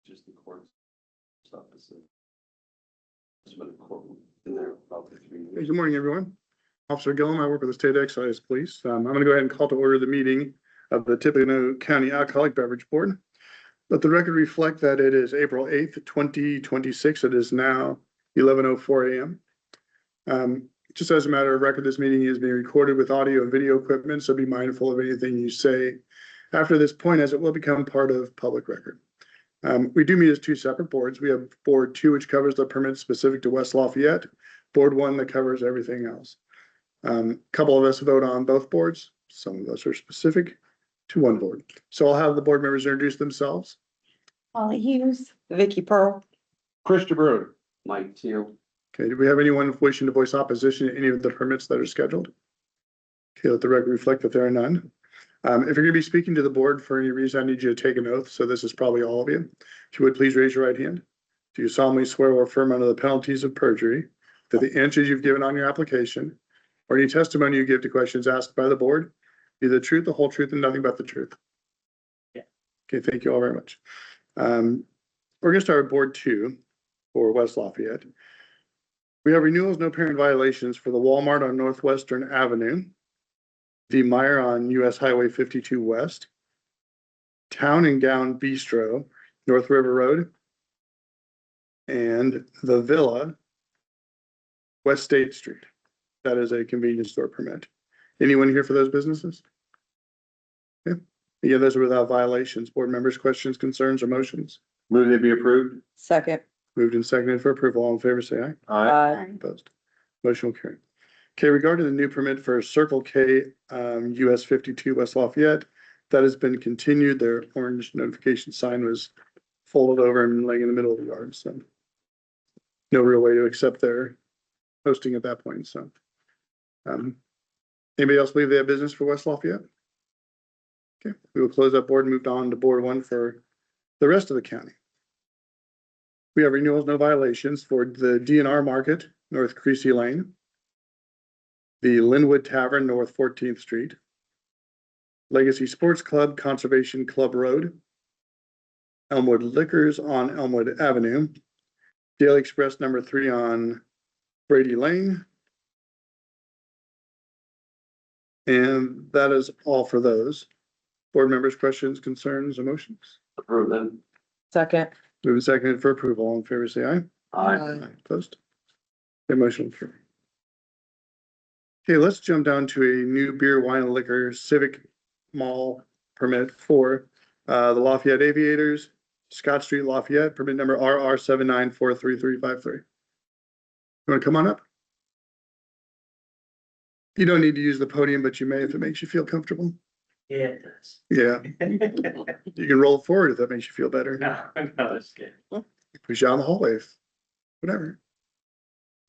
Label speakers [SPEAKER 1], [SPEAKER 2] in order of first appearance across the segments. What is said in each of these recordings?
[SPEAKER 1] just the court stuff. It's been a court in there probably 3
[SPEAKER 2] Hey,
[SPEAKER 1] years.
[SPEAKER 2] good morning, everyone. Officer Gillum, I work with the State Excise Police. I'm going to go ahead and call to order the meeting of the Tippecanoe County Alcoholic Beverage Board. Let the record reflect that it is April 8th, 2026. It is now 11:04 a.m. Just as a matter of record, this meeting is being recorded with audio and video equipment, so be mindful of anything you say after this point, as it will become part of public record. We do meet as two separate boards. We have Board 2, which covers the permits specific to West Lafayette, Board 1 that covers everything else. A couple of us vote on both boards. Some of us are specific to one board. So I'll have the board members introduce themselves.
[SPEAKER 3] Holly Hughes, Vicky Pearl.
[SPEAKER 4] Christopher Brewer.
[SPEAKER 1] Mike Teal.
[SPEAKER 2] Okay, do we have anyone wishing to voice opposition to any of the permits that are scheduled? Okay, let the record reflect that there are none. If you're going to be speaking to the board for any reason, I need you to take an oath. So this is probably all of you. If you would please raise your right hand. Do you solemnly swear or affirm under the penalties of perjury that the answers you've given on your application or any testimony you give to questions asked by the board be the truth, the whole truth, and nothing but the truth?
[SPEAKER 4] Yeah.
[SPEAKER 2] Okay, thank you all very much. We're going to start with Board 2 for West Lafayette. We have renewals, no parent violations for the Walmart on Northwestern Avenue, the Meyer on US Highway 52 West, Town and Gown Bistro, North River Road, and the Villa, West State Street. That is a convenience store permit. Anyone here for those businesses? Okay. Yeah, those are without violations. Board members, questions, concerns, or motions?
[SPEAKER 4] Move they be approved.
[SPEAKER 3] Second.
[SPEAKER 2] Moved and seconded for approval. All in favor, say aye.
[SPEAKER 4] Aye.
[SPEAKER 2] Opposed. Motion will carry. Okay, regarding the new permit for Circle K, US 52 West Lafayette, that has been continued. Their orange notification sign was folded over and laying in the middle of the yard, so no real way to accept their posting at that point, so. Anybody else believe they have business for West Lafayette? Okay, we will close that board and move on to Board 1 for the rest of the county. We have renewals, no violations for the DNR Market, North Creasy Lane, the Linwood Tavern, North 14th Street, Legacy Sports Club, Conservation Club Road, Elmwood Liquors on Elmwood Avenue, Daily Express number 3 on Brady Lane. And that is all for those. Board members, questions, concerns, or motions?
[SPEAKER 1] Approve them.
[SPEAKER 3] Second.
[SPEAKER 2] Moving seconded for approval. All in favor, say aye.
[SPEAKER 1] Aye.
[SPEAKER 2] Opposed? Okay, motion carried. Okay, let's jump down to a new beer, wine, and liquor civic mall permit for the Lafayette Aviators, Scott Street, Lafayette, permit number RR 79433353. You want to come on up? You don't need to use the podium, but you may if it makes you feel comfortable.
[SPEAKER 5] Yeah, it does.
[SPEAKER 2] Yeah, you can roll forward if that makes you feel better.
[SPEAKER 5] No, no, it's good.
[SPEAKER 2] Push you out in the hallway, whatever.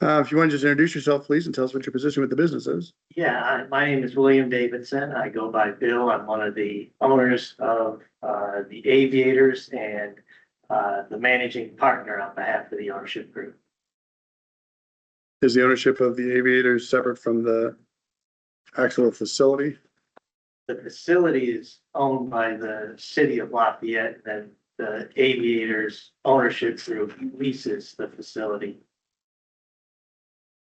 [SPEAKER 2] If you want to just introduce yourself, please, and tell us what your position with the business is.
[SPEAKER 5] Yeah, my name is William Davidson. I go by Bill. I'm one of the owners of the Aviators and the managing partner on behalf of the ownership group.
[SPEAKER 2] Is the ownership of the Aviators separate from the actual facility?
[SPEAKER 5] The facility is owned by the city of Lafayette, and the Aviators ownership group leases the facility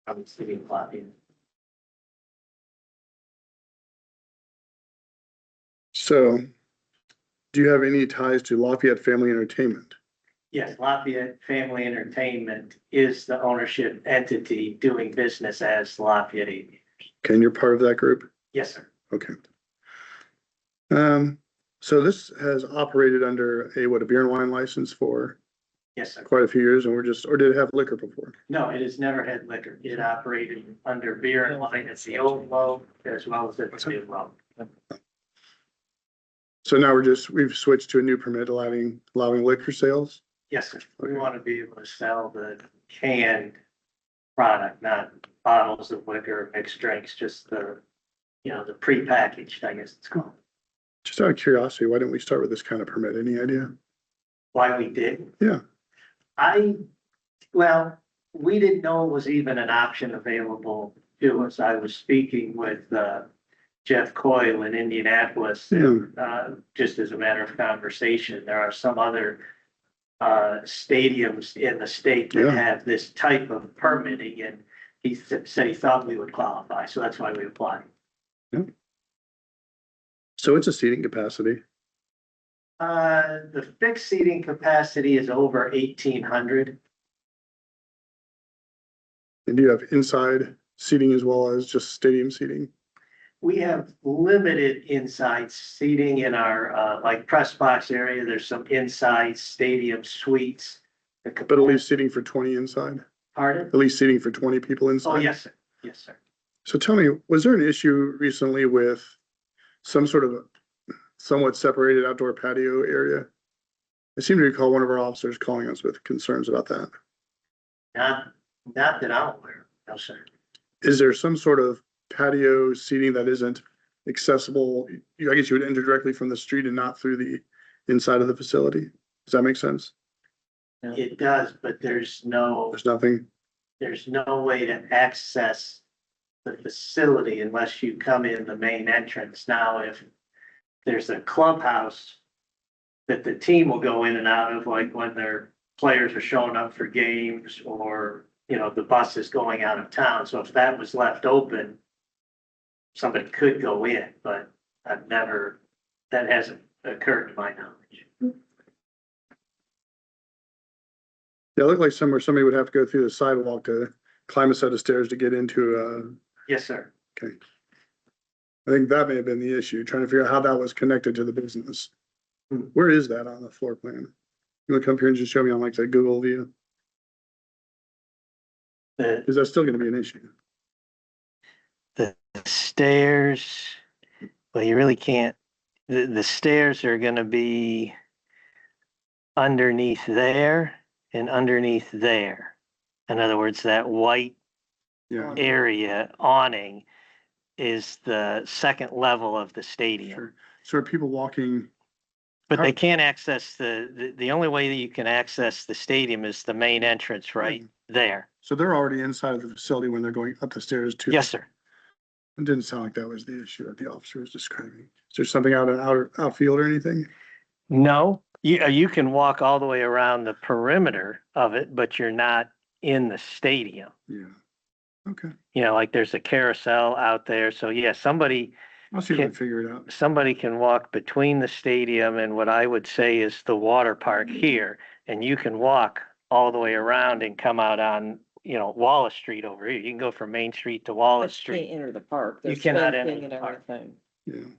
[SPEAKER 5] from the city of Lafayette.
[SPEAKER 2] So, do you have any ties to Lafayette Family Entertainment?
[SPEAKER 5] Yes, Lafayette Family Entertainment is the ownership entity doing business as Lafayette Aviators.
[SPEAKER 2] Okay, and you're part of that group?
[SPEAKER 5] Yes, sir.
[SPEAKER 2] Okay. So this has operated under a beer and wine license for
[SPEAKER 5] Yes, sir.
[SPEAKER 2] quite a few years, and or did it have liquor before?
[SPEAKER 5] No, it has never had liquor. It operated under beer and wine at the old low as well as at the new low.
[SPEAKER 2] So now we've switched to a new permit allowing liquor sales?
[SPEAKER 5] Yes, sir. We want to be able to sell the canned product, not bottles of liquor, mixed drinks, just the prepackaged, I guess it's called.
[SPEAKER 2] Just out of curiosity, why didn't we start with this kind of permit? Any idea?
[SPEAKER 5] Why we did?
[SPEAKER 2] Yeah.
[SPEAKER 5] We didn't know it was even an option available to us. I was speaking with Jeff Coyle in Indianapolis, just as a matter of conversation. There are some other stadiums in the state that
[SPEAKER 2] Yeah.
[SPEAKER 5] have this type of permitting, and he said he thought we would qualify, so that's why we applied.
[SPEAKER 2] So it's a seating capacity.
[SPEAKER 5] The fixed seating capacity is over 1,800.
[SPEAKER 2] And do you have inside seating as well as just stadium seating?
[SPEAKER 5] We have limited inside seating in our, like press box area. There's some inside stadium suites.
[SPEAKER 2] But at least seating for 20 inside,
[SPEAKER 5] Pardon?
[SPEAKER 2] at least seating for 20 people inside?
[SPEAKER 5] Oh, yes, sir. Yes, sir.
[SPEAKER 2] So tell me, was there an issue recently with some sort of somewhat separated outdoor patio area? I seem to recall one of our officers calling us with concerns about that.
[SPEAKER 5] Not that I'm aware of, no, sir.
[SPEAKER 2] Is there some sort of patio seating that isn't accessible? I guess you would enter directly from the street and not through the inside of the facility. Does that make sense?
[SPEAKER 5] It does, but there's no
[SPEAKER 2] There's nothing.
[SPEAKER 5] way to access the facility unless you come in the main entrance. Now, if there's a clubhouse that the team will go in and out of, like when their players are showing up for games or, you know, the bus is going out of town. So if that was left open, somebody could go in, but that hasn't occurred to my knowledge.
[SPEAKER 2] Yeah, it looked like somewhere somebody would have to go through the sidewalk to climb a set of stairs to get into,
[SPEAKER 5] Yes, sir.
[SPEAKER 2] okay. I think that may have been the issue, trying to figure out how that was connected to the business. Where is that on the floor plan? You wanna come here and just show me on like the Google view?
[SPEAKER 5] The
[SPEAKER 2] Is that still gonna be an issue?
[SPEAKER 5] stairs, well, you really can't, the stairs are gonna be underneath there and underneath there. In other words, that white
[SPEAKER 2] Yeah.
[SPEAKER 5] area awning is the second level of the stadium.
[SPEAKER 2] Sure. So are people walking,
[SPEAKER 5] But they can't access the only way that you can access the stadium is the main entrance right there.
[SPEAKER 2] so they're already inside of the facility when they're going up the stairs too?
[SPEAKER 5] Yes, sir.
[SPEAKER 2] It didn't sound like that was the issue that the officer was describing. Is there something out in outfield or anything?
[SPEAKER 5] No, you can walk all the way around the perimeter of it, but you're not in the stadium.
[SPEAKER 2] Yeah. Okay.
[SPEAKER 5] You know, like there's a carousel out there. So yeah, somebody
[SPEAKER 2] I'll see if I can figure it out.
[SPEAKER 5] can walk between the stadium and what I would say is the water park here. And you can walk all the way around and come out on, you know, Wallace Street over here. You can go from Main Street to Wallace
[SPEAKER 3] But you can't
[SPEAKER 5] Street.
[SPEAKER 3] enter the park.
[SPEAKER 5] You
[SPEAKER 3] There's
[SPEAKER 5] cannot enter
[SPEAKER 3] fencing
[SPEAKER 5] the
[SPEAKER 3] and
[SPEAKER 5] park.
[SPEAKER 3] everything.
[SPEAKER 2] Yeah.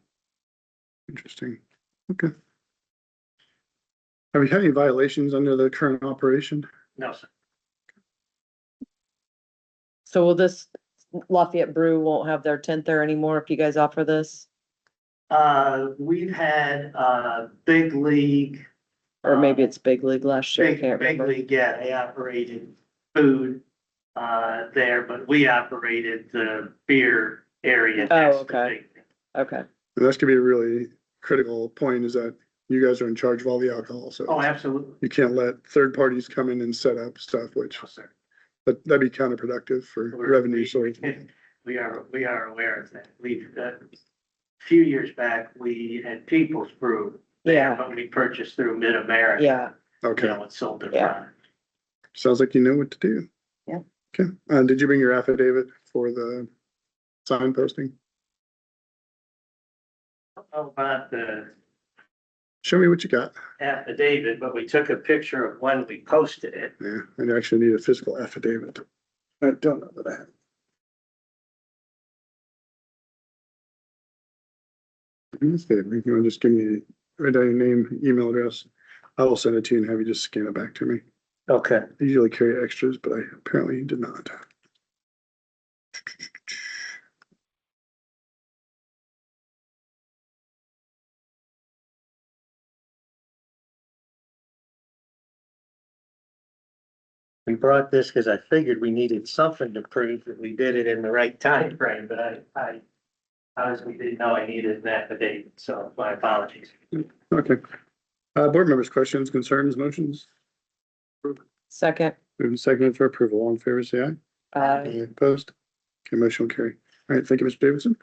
[SPEAKER 2] Interesting. Okay. Have you had any violations under the current operation?
[SPEAKER 5] No, sir.
[SPEAKER 3] So will this Lafayette Brew won't have their tent there anymore if you guys offer this?
[SPEAKER 5] We've had, Big League.
[SPEAKER 3] Or maybe it's Big League last year, I can't
[SPEAKER 5] Big
[SPEAKER 3] remember.
[SPEAKER 5] League, yeah, they operated food, there, but we operated the beer area.
[SPEAKER 3] Oh,
[SPEAKER 5] next to
[SPEAKER 3] okay.
[SPEAKER 5] Big League.
[SPEAKER 3] Okay,
[SPEAKER 2] And that's gonna be a really critical point, is that you guys are in charge of all the alcohol, so
[SPEAKER 5] Oh, absolutely.
[SPEAKER 2] you can't let third parties come in and set up stuff, which,
[SPEAKER 5] No, sir.
[SPEAKER 2] that'd be counterproductive for
[SPEAKER 5] We're-
[SPEAKER 2] revenue
[SPEAKER 5] we-
[SPEAKER 2] source.
[SPEAKER 5] We are aware of that. We've, a few years back, we had People's Brew. there,
[SPEAKER 3] yeah,
[SPEAKER 5] But we purchased through Mid-America.
[SPEAKER 3] yeah,
[SPEAKER 5] You
[SPEAKER 2] Okay,
[SPEAKER 5] know, and sold their
[SPEAKER 3] Yeah.
[SPEAKER 5] product.
[SPEAKER 2] sounds like you know what to do.
[SPEAKER 3] Yeah.
[SPEAKER 2] Okay, did you bring your affidavit for the sign posting?
[SPEAKER 5] How about the
[SPEAKER 2] Show me what you got.
[SPEAKER 5] affidavit, but we took a picture of when we posted it.
[SPEAKER 2] Yeah, I actually need a physical affidavit. I don't know that I have. Do me a favor, you wanna just give me, write down your name, email address. I will send it to you and have you just scan it back to me.
[SPEAKER 5] Okay.
[SPEAKER 2] I usually carry extras, but I apparently did not.
[SPEAKER 5] We brought this because I figured we needed something to prove that we did it in the right time frame, but I honestly didn't know I needed an affidavit, so my apologies.
[SPEAKER 2] Okay. Board members, questions, concerns, motions?
[SPEAKER 3] second,
[SPEAKER 2] Moving second for approval. All in favor, say aye. Any opposed? Okay, motion will carry. All right, thank you, Mr. Davidson.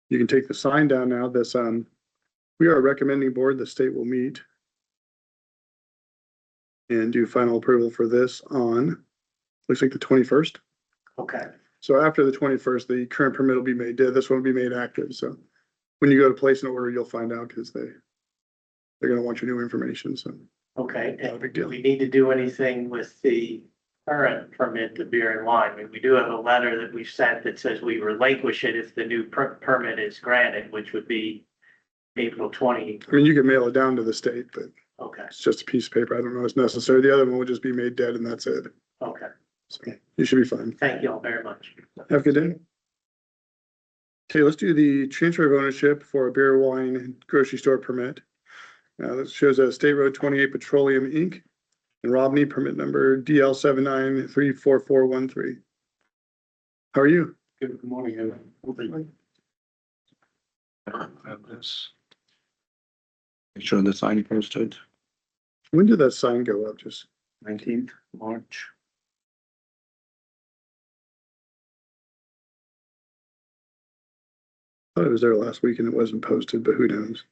[SPEAKER 2] You can take the sign down now. This, we are a recommending board. The state will meet and do final approval for this on, looks like the 21st.
[SPEAKER 5] Okay,
[SPEAKER 2] So after the 21st, the current permit will be made dead. This one will be made active. So when you go to place an order, you'll find out because they're going to want your new information. So
[SPEAKER 5] okay.
[SPEAKER 2] not a
[SPEAKER 5] And
[SPEAKER 2] big
[SPEAKER 5] do
[SPEAKER 2] deal.
[SPEAKER 5] we need to do anything with the current permit, the beer and wine? I mean, we do have a letter that we've sent that says we relinquish it if the new permit is granted, which would be April 20.
[SPEAKER 2] I mean, you can mail it down to the state, but
[SPEAKER 5] Okay,
[SPEAKER 2] it's just a piece of paper. I don't know if it's necessary. The other one will just be made dead and that's it.
[SPEAKER 5] okay.
[SPEAKER 2] So you should be fine.
[SPEAKER 5] Thank you all very much.
[SPEAKER 2] Have a good day. Okay, let's do the transfer of ownership for a beer, wine, and grocery store permit. This shows a State Road 28 Petroleum Inc. and Robney, permit number DL 79344413. How are you?
[SPEAKER 4] Good morning.
[SPEAKER 1] Have this. Make sure the sign posted.
[SPEAKER 2] When did that sign go up? Just
[SPEAKER 1] 19th March.
[SPEAKER 2] thought it was there last week and it wasn't posted, but who knows?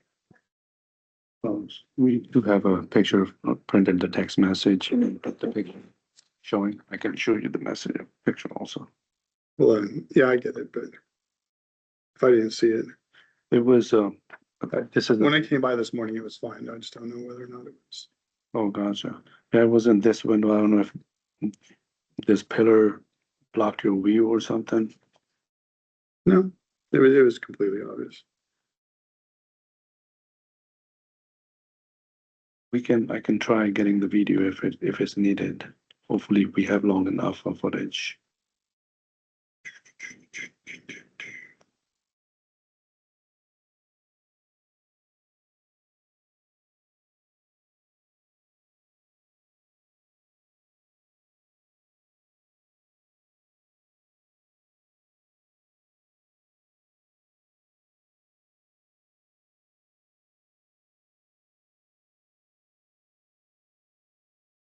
[SPEAKER 1] We do have a picture printed the text message and put the picture showing. I can show you the message picture also.
[SPEAKER 2] Well, yeah, I get it, but if I didn't see it,
[SPEAKER 1] It was this is
[SPEAKER 2] when I came by this morning, it was fine. I just don't know whether or not it was.
[SPEAKER 1] oh gotcha. Yeah, it wasn't this window. I don't know if this pillar blocked your view or something.
[SPEAKER 2] No, it was completely obvious.
[SPEAKER 1] I can try getting the video if it's needed. Hopefully we have long enough of footage.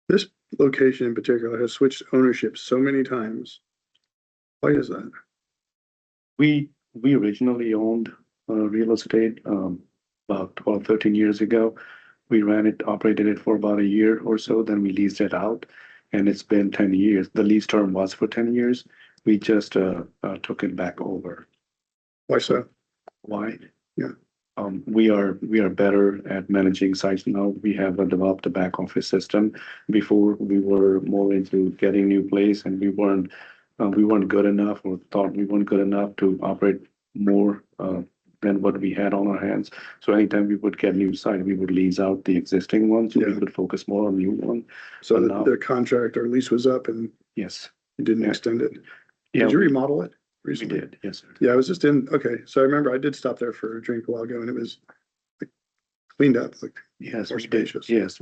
[SPEAKER 2] This location in particular has switched ownership so many times. Why is that?
[SPEAKER 1] We originally owned real estate about 12, 13 years ago. We ran it, operated it for about a year or so, then we leased it out, and it's been 10 years. The lease term was for 10 years. We just took it back over.
[SPEAKER 2] Why so?
[SPEAKER 1] Why?
[SPEAKER 2] Yeah.
[SPEAKER 1] We are better at managing sites now. We have developed a back office system. Before we were more into getting new place, and we weren't good enough, or thought we weren't good enough to operate more than what we had on our hands. So anytime we would get new site, we would lease out the existing one, so we
[SPEAKER 2] Yeah.
[SPEAKER 1] could focus more on new one.
[SPEAKER 2] So
[SPEAKER 1] But now-
[SPEAKER 2] the contract or lease was up and
[SPEAKER 1] Yes,
[SPEAKER 2] you didn't
[SPEAKER 1] Yeah.
[SPEAKER 2] extend it.
[SPEAKER 1] yeah,
[SPEAKER 2] Did you remodel it
[SPEAKER 1] we
[SPEAKER 2] recently?
[SPEAKER 1] did. Yes, sir.
[SPEAKER 2] Yeah, I was just in, okay, so I remember I did stop there for a drink a while ago and it was like, cleaned up, like,
[SPEAKER 1] Yes,
[SPEAKER 2] More
[SPEAKER 1] we did.
[SPEAKER 2] spacious.
[SPEAKER 1] Yes,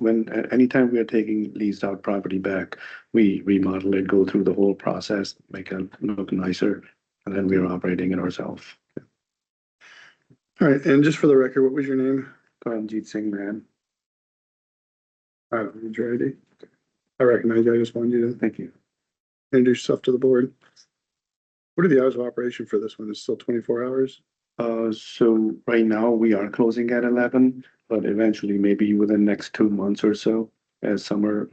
[SPEAKER 1] anytime we are taking leased out property back, we remodel it, go through the whole process, make it look nicer, and then we are operating it ourselves.
[SPEAKER 2] all right, and just for the record, what was your name?
[SPEAKER 1] Karanjit Singh, man.
[SPEAKER 2] I don't need your ID. I recognize you, I just wanted you to
[SPEAKER 1] Thank you.
[SPEAKER 2] introduce yourself to the board. What are the hours of operation for this one? It's still 24 hours?
[SPEAKER 1] So right now we are closing at 11, but eventually maybe within the next 2 months or so, as summer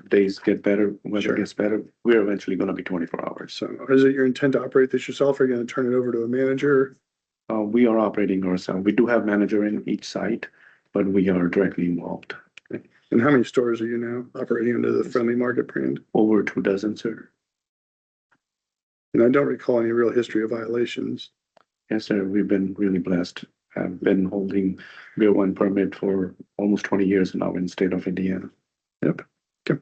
[SPEAKER 1] days get better, weather
[SPEAKER 2] Sure.
[SPEAKER 1] gets better, we're eventually gonna be 24 hours.
[SPEAKER 2] So is it your intent to operate this yourself or are you gonna turn it over to a manager?
[SPEAKER 1] We are operating ourselves. We do have manager in each site, but we are directly involved.
[SPEAKER 2] And how many stores are you now operating under the Friendly Market brand?
[SPEAKER 1] Over 2 dozen, sir.
[SPEAKER 2] And I don't recall any real history of violations.
[SPEAKER 1] Yes, sir. We've been really blessed. I've been holding beer one permit for almost 20 years now in the state of Indiana.
[SPEAKER 2] Okay,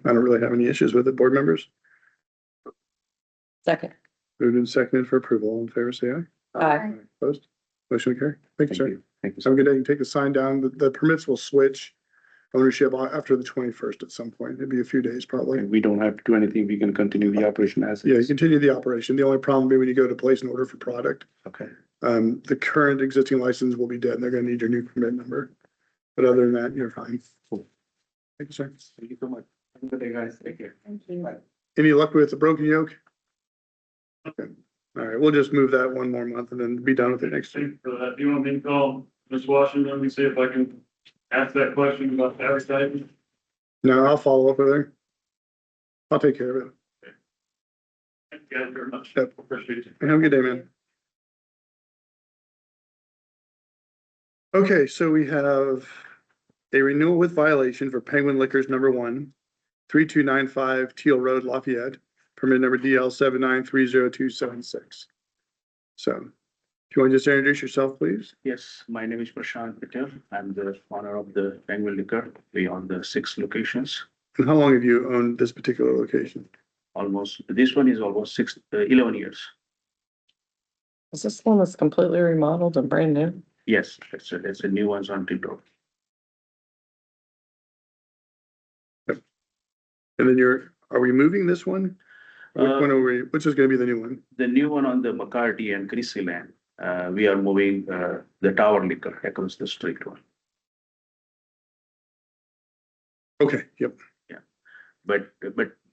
[SPEAKER 2] I don't really have any issues with it. Board members?
[SPEAKER 3] Second.
[SPEAKER 2] Moved and seconded for approval. All in favor, say aye.
[SPEAKER 3] Aye.
[SPEAKER 2] Opposed? Motion carried. Thank you,
[SPEAKER 1] Thank
[SPEAKER 2] sir.
[SPEAKER 1] you. Thank you,
[SPEAKER 2] Have a
[SPEAKER 1] sir.
[SPEAKER 2] good day. You can take the sign down. The permits will switch ownership after the 21st at some point. It'd be a few days probably.
[SPEAKER 1] Okay, we don't have to do anything. We can continue the operation as
[SPEAKER 2] Yeah, you
[SPEAKER 1] is.
[SPEAKER 2] continue the operation. The only problem will be when you go to place an order for product.
[SPEAKER 1] Okay.
[SPEAKER 2] The current existing license will be dead and they're gonna need your new permit number. But other than that, you're fine.
[SPEAKER 1] Cool.
[SPEAKER 2] Thank you, sir.
[SPEAKER 1] Thank you so much. Have a good day, guys. Take care.
[SPEAKER 3] Thank you.
[SPEAKER 2] Any luck with the broken yoke? Okay, all right, we'll just move that one more month and then be done with it next year.
[SPEAKER 6] Thank you for that. Do you want me to call Ms. Washington and see if I can ask that question about the advertising?
[SPEAKER 2] No, I'll follow up with her. I'll take care of it.
[SPEAKER 4] Thank you very much.
[SPEAKER 2] Yep.
[SPEAKER 4] Appreciate it.
[SPEAKER 2] Have a good day, man. Okay, so we have a renewal with violation for Penguin Liquors number 1, 3295 Teal Road, Lafayette, permit number DL 793026. So, if you want to just introduce yourself, please?
[SPEAKER 6] Yes, my name is Prashant Patel. I'm the owner of the Penguin Liquor. We own the 6 locations.
[SPEAKER 2] And how long have you owned this particular location?
[SPEAKER 6] This one is almost 11 years.
[SPEAKER 3] Is this one that's completely remodeled and brand new?
[SPEAKER 6] Yes, it's a new one's on Tippecanoe.
[SPEAKER 2] And then are we moving this one? Which is gonna be the new one?
[SPEAKER 6] The new one on the McCarty and Chrissy land. We are moving the Tower Liquor across the street one.
[SPEAKER 2] Okay, yep.
[SPEAKER 6] But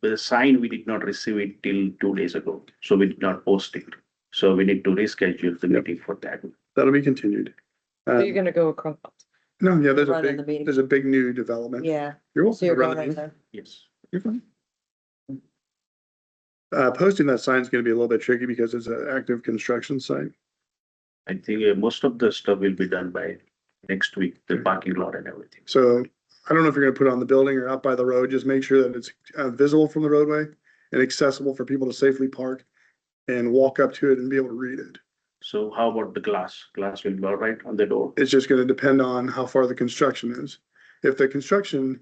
[SPEAKER 6] the sign, we did not receive it till 2 days ago, so we did not post it. So we need to reschedule the
[SPEAKER 2] Yep.
[SPEAKER 6] meeting for that.
[SPEAKER 2] That'll be continued.
[SPEAKER 3] So you're gonna go across,
[SPEAKER 2] No, yeah,
[SPEAKER 3] Run in the meeting.
[SPEAKER 2] there's a big new development.
[SPEAKER 3] yeah,
[SPEAKER 2] You're
[SPEAKER 3] so
[SPEAKER 2] welcome to
[SPEAKER 3] you're
[SPEAKER 2] run
[SPEAKER 3] going
[SPEAKER 2] the
[SPEAKER 3] right
[SPEAKER 2] meeting.
[SPEAKER 3] there.
[SPEAKER 6] Yes.
[SPEAKER 2] You're fine. Posting that sign is gonna be a little bit tricky because it's an active construction site.
[SPEAKER 6] I think most of the stuff will be done by next week, the parking lot and everything.
[SPEAKER 2] So I don't know if you're gonna put it on the building or out by the road, just make sure that it's visible from the roadway and accessible for people to safely park and walk up to it and be able to read it.
[SPEAKER 6] So how about the glass? Glass will be all right on the door.
[SPEAKER 2] It's just gonna depend on how far the construction is. If the construction,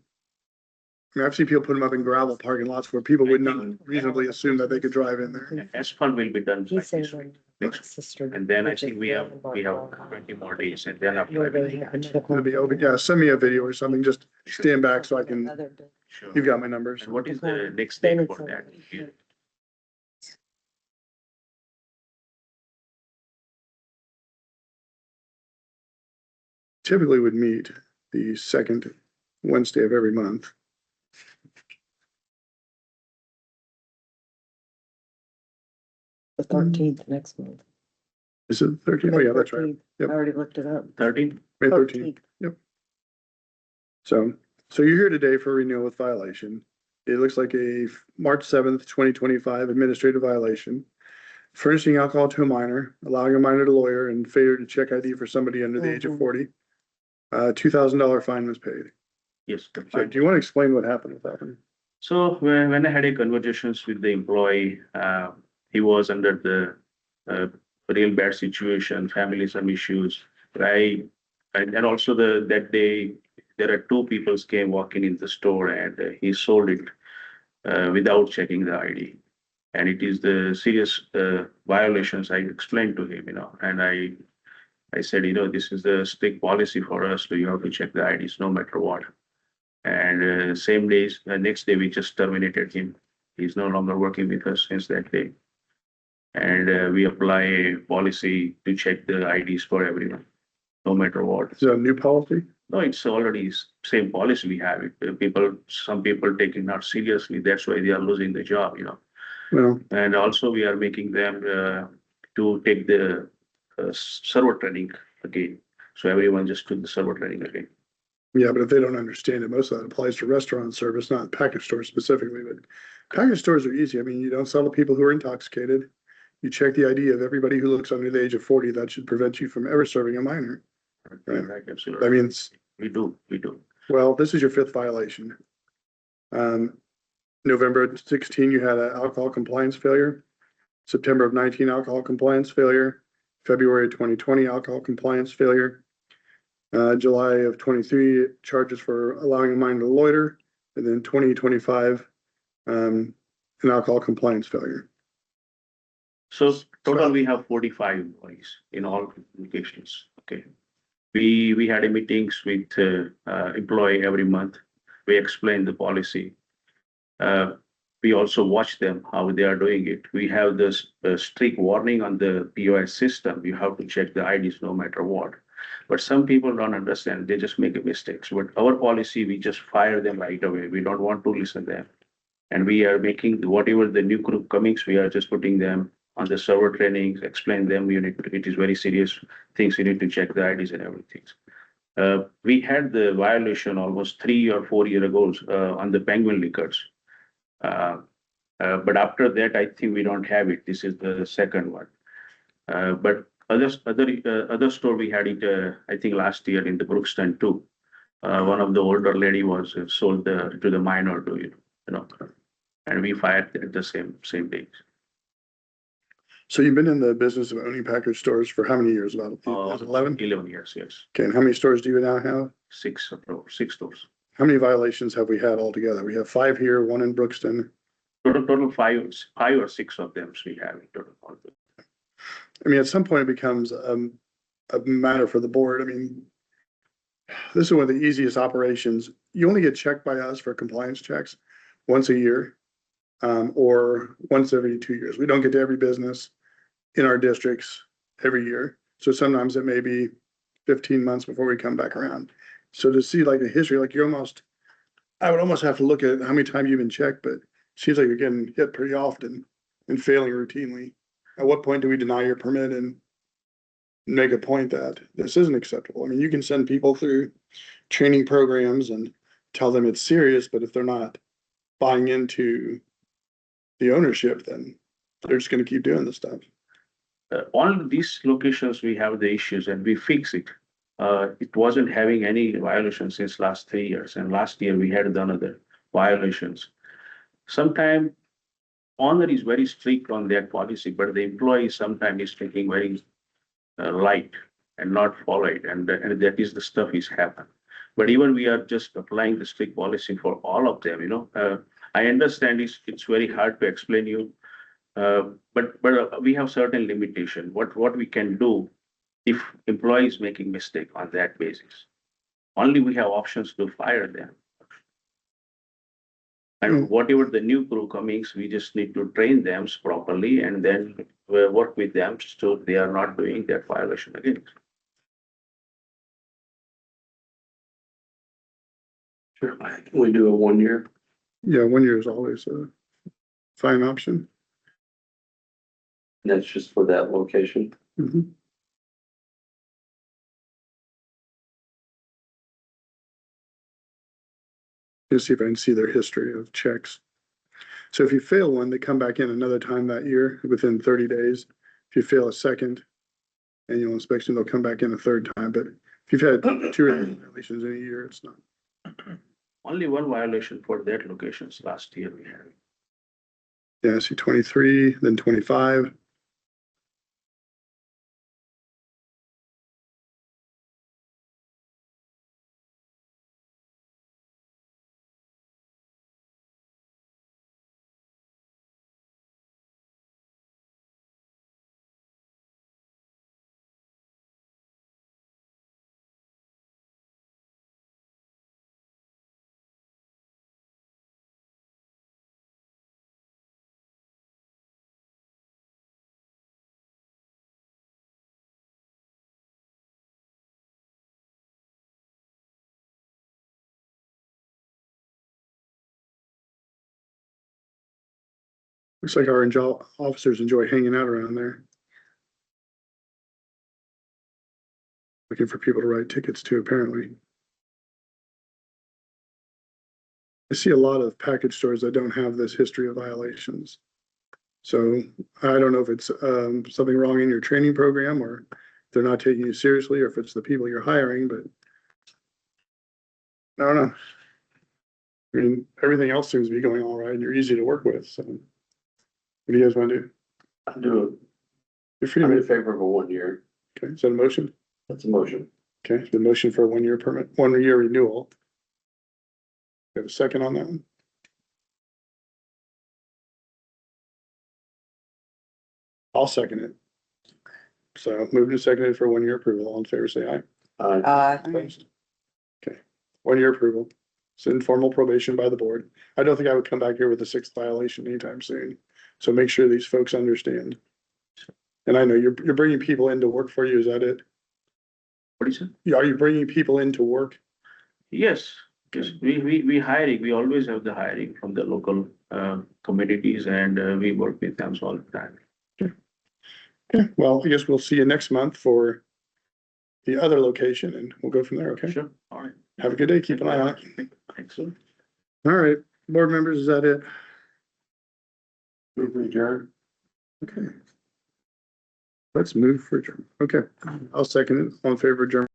[SPEAKER 2] I mean, I've seen people put them up in gravel parking lots where people would not reasonably assume that they could drive in there.
[SPEAKER 6] Asphalt will be done by
[SPEAKER 3] He's
[SPEAKER 6] this
[SPEAKER 3] saying
[SPEAKER 6] week.
[SPEAKER 3] my
[SPEAKER 6] Next week.
[SPEAKER 3] sister.
[SPEAKER 6] And then I
[SPEAKER 3] which is
[SPEAKER 6] think we have 20 more days and then after.
[SPEAKER 3] Where they
[SPEAKER 6] everything.
[SPEAKER 3] have another
[SPEAKER 2] It'll be open, yeah, send me a video or something, just stand back so I can,
[SPEAKER 6] Sure.
[SPEAKER 2] you've got my numbers.
[SPEAKER 6] And what is the next date for that?
[SPEAKER 2] Typically would meet the second Wednesday of every month.
[SPEAKER 3] The 13th next month.
[SPEAKER 2] Is it 13? Oh, yeah, that's right.
[SPEAKER 3] 13th. I
[SPEAKER 2] Yep.
[SPEAKER 3] already looked it up.
[SPEAKER 6] 13?
[SPEAKER 2] May 13th. So you're here today for renewal with violation. It looks like a March 7th, 2025 administrative violation. Furnishing alcohol to a minor, allowing a minor to lawyer, and failure to check ID for somebody under the age of
[SPEAKER 3] Mhm.
[SPEAKER 2] 40. $2,000 fine was paid.
[SPEAKER 6] Yes.
[SPEAKER 2] So do you want to explain what happened with that one?
[SPEAKER 6] So when I had a conversations with the employee, he was under the real bad situation, family some issues, right? And also that day, there are 2 people came walking in the store and he sold it without checking the ID. And it is the serious violations I explained to him, and I said, this is the strict policy for us, you have to check the IDs no matter what. And next day, we just terminated him. He's no longer working with us since that day. And we apply a policy to check the IDs for everyone, no matter what.
[SPEAKER 2] Is that a new policy?
[SPEAKER 6] No, it's already same policy we have. Some people take it not seriously. That's why they are losing the job,
[SPEAKER 2] Well,
[SPEAKER 6] And also we are making them to take the server training again. So everyone just took the server training again.
[SPEAKER 2] yeah, but if they don't understand it, most of that applies to restaurant service, not package stores specifically, but package stores are easy. I mean, you don't sell to people who are intoxicated. You check the ID of everybody who looks under the age of 40. That should prevent you from ever serving a minor. Right.
[SPEAKER 6] Right,
[SPEAKER 2] I
[SPEAKER 6] absolutely.
[SPEAKER 2] mean, it's,
[SPEAKER 6] We do.
[SPEAKER 2] well, this is your 5th violation. November 16, you had an alcohol compliance failure. September of 19, alcohol compliance failure. February of 2020, alcohol compliance failure. July of 23, charges for allowing a minor to loiter, and then 2025, an alcohol compliance failure.
[SPEAKER 6] So total, we have 45 employees in all locations. Okay. We had a meetings with employee every month. We explained the policy. We also watch them, how they are doing it. We have this strict warning on the POS system. You have to check the IDs no matter what. But some people don't understand. They just make mistakes. But our policy, we just fire them right away. We don't want to listen to them. And we are making whatever the new group comings, we are just putting them on the server trainings, explain them, it is very serious things, you need to check the IDs and everything. We had the violation almost 3 or 4 years ago, on the Penguin Liquors. But after that, I think we don't have it. This is the second one. But other store we had it, I think last year in the Brookston too. One of the older lady was sold to the minor to and we fired at the same day.
[SPEAKER 2] So you've been in the business of owning package stores for how many years? About 11?
[SPEAKER 6] 11 years, yes.
[SPEAKER 2] Okay, and how many stores do you now have?
[SPEAKER 6] Six stores.
[SPEAKER 2] How many violations have we had altogether? We have 5 here, 1 in Brookston.
[SPEAKER 6] Total five or six of them we have in total.
[SPEAKER 2] I mean, at some point it becomes a matter for the board. I mean, this is one of the easiest operations. You only get checked by us for compliance checks once a year, or once every 2 years. We don't get to every business in our districts every year. So sometimes it may be 15 months before we come back around. So to see like the history, like I would almost have to look at how many times you've been checked, but it seems like you're getting hit pretty often and failing routinely. At what point do we deny your permit and make a point that this isn't acceptable? I mean, you can send people through training programs and tell them it's serious, but if they're not buying into the ownership, then they're just gonna keep doing this stuff.
[SPEAKER 6] All these locations, we have the issues and we fix it. It wasn't having any violations since last 3 years, and last year we had another violations. Sometimes owner is very strict on their policy, but the employee sometimes is taking very light and not follow it, and that is the stuff is happen. But even we are just applying the strict policy for all of them. I understand it's very hard to explain you, but we have certain limitation. What we can do if employee is making mistake on that basis, only we have options to fire them. And whatever the new crew comings, we just need to train them properly and then we'll work with them so they are not doing that violation again.
[SPEAKER 7] Sure. Can we do a 1 year?
[SPEAKER 2] Yeah, 1 year is always a fine option.
[SPEAKER 7] That's just for that location.
[SPEAKER 2] Mhm. Just see if I can see their history of checks. So if you fail one, they come back in another time that year within 30 days. If you fail a second annual inspection, they'll come back in a third time. But if you've had 2 or 3 violations in a year, it's not.
[SPEAKER 6] Only one violation for that locations last year we had.
[SPEAKER 2] Yeah, I see 23, then 25. Looks like our officers enjoy hanging out around there. Looking for people to write tickets to, apparently. I see a lot of package stores that don't have this history of violations. So I don't know if it's something wrong in your training program or they're not taking you seriously or if it's the people you're hiring, but I don't know. I mean, everything else seems to be going all right and you're easy to work with, so. What do you guys want to do?
[SPEAKER 7] I'll do
[SPEAKER 2] You're
[SPEAKER 7] it.
[SPEAKER 2] free
[SPEAKER 7] I'm
[SPEAKER 2] to
[SPEAKER 7] in
[SPEAKER 2] make,
[SPEAKER 7] favor of a 1 year.
[SPEAKER 2] okay, is that a motion?
[SPEAKER 7] That's a motion.
[SPEAKER 2] Okay, the motion for a 1 year permit, 1 year renewal. You have a second on that one? I'll second it. So moved and seconded for 1 year approval. All in favor, say aye. Opposed? Okay, 1 year approval. It's informal probation by the board. I don't think I would come back here with a 6th violation anytime soon. So make sure these folks understand. And I know you're bringing people in to work for you. Is that it?
[SPEAKER 6] What is it?
[SPEAKER 2] Yeah, are you bringing people in to work?
[SPEAKER 6] Yes, yes, we hiring, we always have the hiring from the local communities and we work with them all the time.
[SPEAKER 2] Okay, well, I guess we'll see you next month for the other location and we'll go from there, okay?
[SPEAKER 6] Sure, all right.
[SPEAKER 2] Have a good day, keep an eye on it.
[SPEAKER 6] Thanks.
[SPEAKER 2] All right, board members, is that it?
[SPEAKER 7] Move to adjourn.
[SPEAKER 2] Okay. Let's move for adjournment. Okay, I'll second it. All in favor of adjournment?